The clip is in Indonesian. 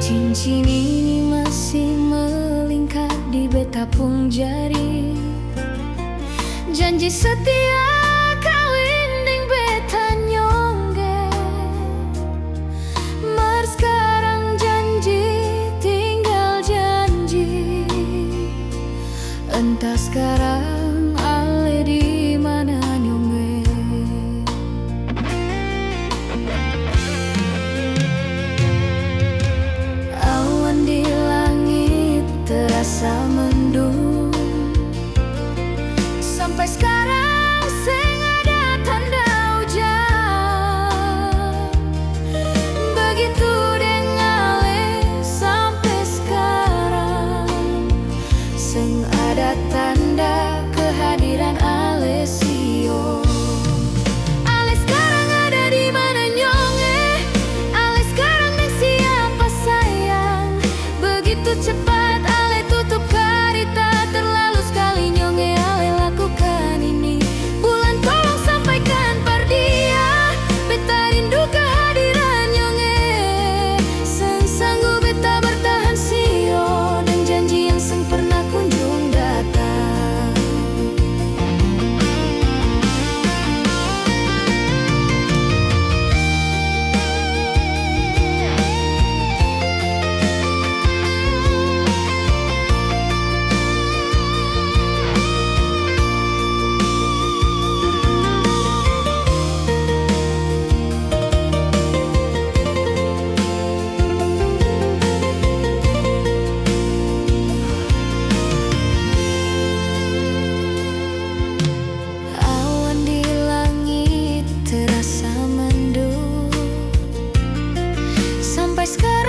Cincin ini masih melingkar di beta pung jari. Janji setia kawin ding beta nyongge. Mar sekarang janji tinggal janji. Entah sekarang ale di mana nyongge. Awan di langit terasa mendung. Sampai sekarang seng ada tanda hujan. Begitu dengale sampai sekarang seng ada tanda kehadiran Alessio. Ale sekarang ada di mana nyonge? Ale sekarang dan siapa sayang? Begitu cepat Ale tutup karita. Terlalu sekali nyonge Ale lakukan ini. Bulan tolong sampaikan par dia, beta rindu kehadiran nyonge. Seng sanggup beta bertahan sio, dan janji yang seng pernah kunjung datang. Awan di langit terasa mendung. Sampai sekarang